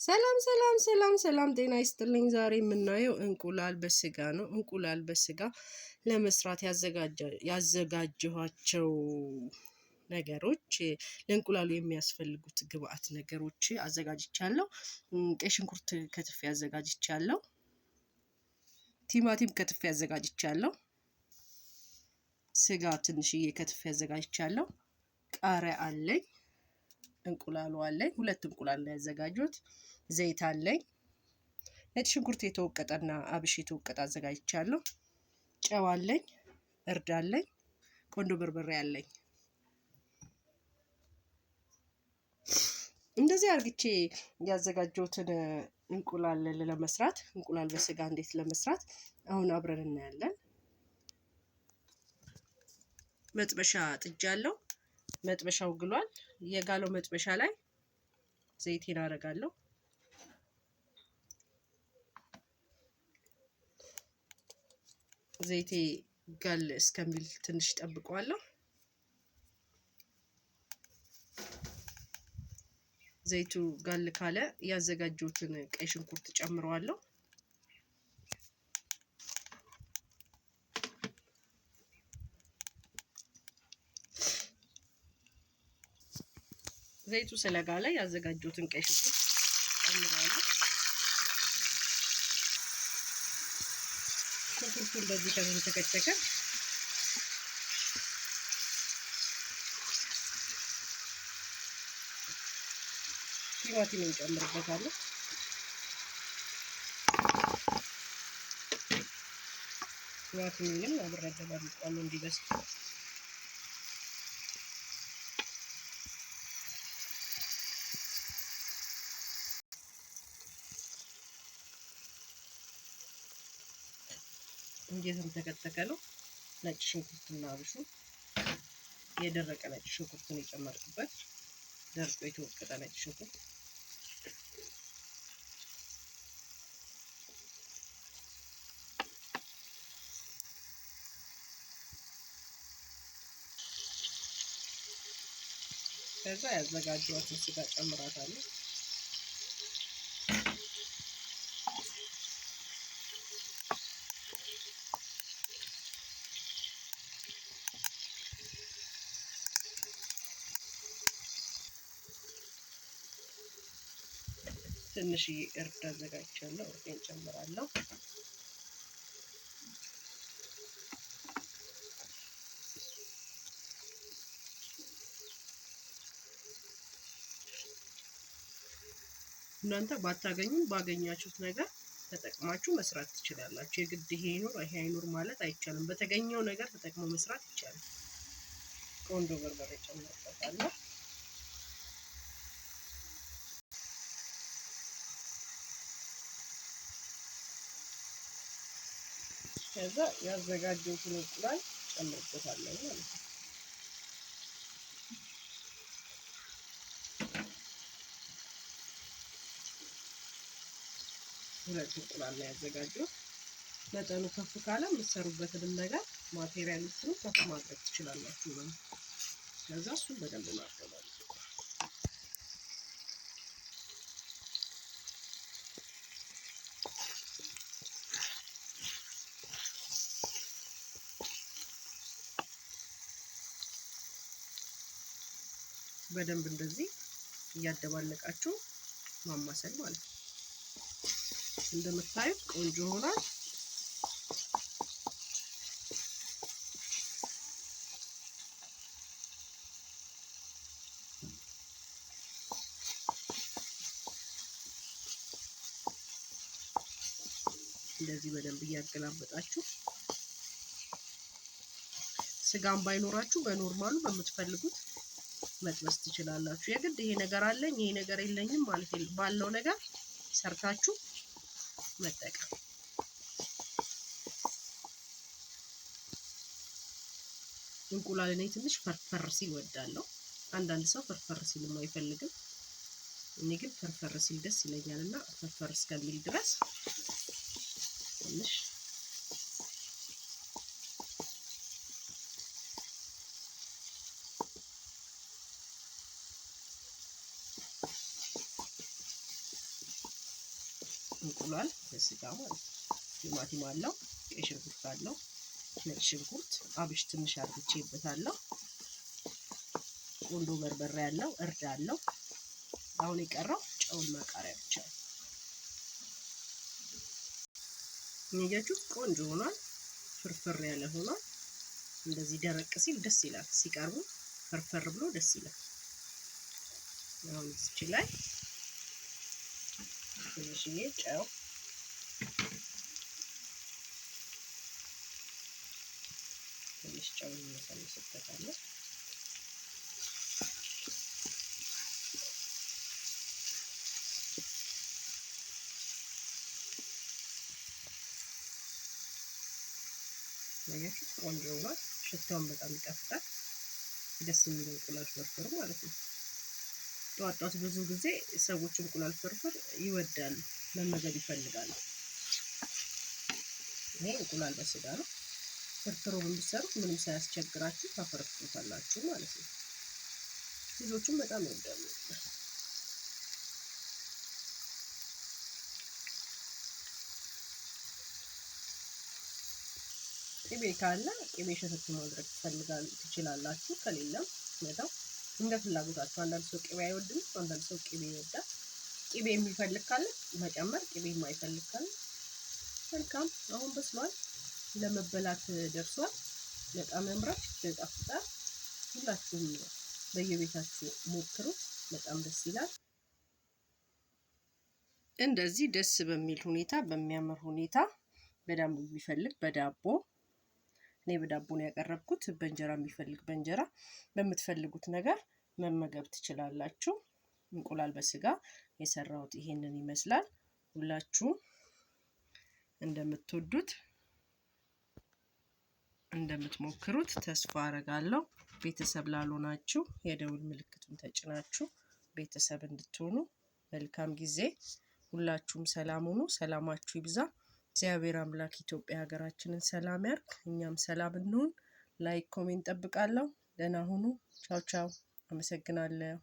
ሰላም ሰላም ሰላም ሰላም ጤና ይስጥልኝ። ዛሬ የምናየው እንቁላል በስጋ ነው። እንቁላል በስጋ ለመስራት ያዘጋጀኋቸው ነገሮች ለእንቁላሉ የሚያስፈልጉት ግብአት ነገሮች አዘጋጅቻለሁ። ቀይ ሽንኩርት ከትፌ አዘጋጅቻለሁ። ቲማቲም ከትፌ አዘጋጅቻለሁ። ስጋ ትንሽዬ ከትፌ አዘጋጅቻለሁ። ቃሪያ አለኝ። እንቁላሉ አለኝ። 2 እንቁላል ነው ያዘጋጁት። ዘይት አለኝ። ነጭ ሽንኩርት የተወቀጠና አብሽ የተወቀጠ አዘጋጅቻለሁ። ጨው አለኝ። እርድ አለኝ። ቆንጆ በርበሬ አለኝ። እንደዚህ አርግቼ ያዘጋጀሁትን እንቁላል ለመስራት እንቁላል በስጋ እንዴት ለመስራት አሁን አብረን እናያለን። መጥበሻ ጥጃለሁ። መጥበሻው ግሏል። የጋለው መጥበሻ ላይ ዘይቴን አደርጋለሁ። ዘይቴ ጋል እስከሚል ትንሽ ጠብቀዋለሁ። ዘይቱ ጋል ካለ ያዘጋጀሁትን ቀይ ሽንኩርት ጨምረዋለሁ። ዘይቱ ስለጋለ ያዘጋጀሁትን ቀይ ሽንኩርት ጨምረዋለሁ። ሽንኩርቱ እንደዚህ ከተከተከ ቲማቲም እንጨምርበታለሁ። ቲማቲሙን አብሬ አደባልቀዋለሁ እንዲበስል። እየተንተከተከ ነው። ነጭ ሽንኩርትና አብሹ የደረቀ ነጭ ሽንኩርትን የጨመርኩበት ደርቆ የተወቀጠ ነጭ ሽንኩርት ከዛ ያዘጋጀኋትን ስጋ ጨምራታለሁ። ትንሽዬ እርድ አዘጋጅቻለሁ። እርዴን ጨምራለሁ። እናንተ ባታገኙ ባገኛችሁት ነገር ተጠቅማችሁ መስራት ትችላላችሁ። የግድ ይሄ አይኑር ማለት አይቻልም። በተገኘው ነገር ተጠቅሞ መስራት ይቻላል። ቆንጆ በርበሬ ጨምርበታለሁ። ከዛ ያዘጋጀሁትን እንቁላል ጨምርበታለሁ ማለት ነው። ሁለት እንቁላል ነው ያዘጋጀሁት። መጠኑ ከፍ ካለ የምትሰሩበትን ነገር ማቴሪያሉን ከፍ ማድረግ ትችላላችሁ ማለት ነው። ከዛ እሱን በደንብ ማርገባለሁ። በደንብ እንደዚህ እያደባለቃችሁ ማማሰል ማለት ነው። እንደምታዩት ቆንጆ ሆኗል። እንደዚህ በደንብ እያገላበጣችሁ ስጋም ባይኖራችሁ በኖርማሉ በምትፈልጉት መጥበስ ትችላላችሁ። የግድ ይሄ ነገር አለኝ ይሄ ነገር የለኝም ማለት ባለው ነገር ሰርታችሁ መጠቀም። እንቁላል እኔ ትንሽ ፈርፈር ሲል እወዳለሁ። አንዳንድ ሰው ፈርፈር ሲል አይፈልግም። እኔ ግን ፈርፈር ሲል ደስ ይለኛልና ፈርፈር እስከሚል ድረስ ትንሽ እንቁላል በስጋ ማለት ነው። ቲማቲም አለው፣ ቀይ ሽንኩርት አለው፣ ነጭ ሽንኩርት፣ አብሽ ትንሽ አድርጌበታለሁ። ቆንጆ በርበሬ ያለው፣ እርድ አለው። አሁን የቀረው ጨውና ቃሪያ ብቻ ነው። የሚያጁት ቆንጆ ሆኗል። ፍርፍር ያለ ሆኗል። እንደዚህ ደረቅ ሲል ደስ ይላል። ሲቀርቡ ፍርፍር ብሎ ደስ ይላል። አሁን እዚህ ላይ ትንሽዬ ጨው ትንሽ ጨው እንመለስበታለን። ያያችሁት ቆንጆ ሆኗል። ሽታውን በጣም ይጣፍጣል። ደስ የሚል እንቁላል ፍርፍር ማለት ነው። ጠዋት ጠዋት ብዙ ጊዜ ሰዎች እንቁላል ፍርፍር ይወዳሉ፣ መመገብ ይፈልጋሉ። ይሄ እንቁላል በስጋ ነው። ፍርፍሩን ብትሰሩት ምንም ሳያስቸግራችሁ ታፈረፍሩታላችሁ ማለት ነው። ልጆቹም በጣም ይወዳሉ። ቅቤ ካለ ቅቤ ሸተት ማድረግ ትችላላችሁ። ከሌለም መተው እንደ ፍላጎታችሁ። አንዳንድ ሰው ቅቤ አይወድም፣ አንዳንድ ሰው ቅቤ ይወዳል። ቅቤ የሚፈልግ ካለ መጨመር፣ ቅቤ የማይፈልግ ካለ መልካም። አሁን በስሏል፣ ለመበላት ደርሷል። በጣም ያምራል፣ ይጣፍጣል። ሁላችሁም በየቤታችሁ ሞክሩት፣ በጣም ደስ ይላል። እንደዚህ ደስ በሚል ሁኔታ፣ በሚያምር ሁኔታ በዳቦ የሚፈልግ በዳቦ፣ እኔ በዳቦ ነው ያቀረብኩት። በእንጀራ የሚፈልግ በእንጀራ፣ በምትፈልጉት ነገር መመገብ ትችላላችሁ። እንቁላል በስጋ የሰራሁት ይሄንን ይመስላል። ሁላችሁም እንደምትወዱት እንደምትሞክሩት ተስፋ አደርጋለሁ። ቤተሰብ ላልሆናችሁ የደውል ምልክቱን ተጭናችሁ ቤተሰብ እንድትሆኑ መልካም ጊዜ። ሁላችሁም ሰላም ሁኑ፣ ሰላማችሁ ይብዛ። እግዚአብሔር አምላክ ኢትዮጵያ ሀገራችንን ሰላም ያርግ፣ እኛም ሰላም እንሁን። ላይክ ኮሜንት ጠብቃለሁ። ደህና ሁኑ። ቻው ቻው። አመሰግናለሁ።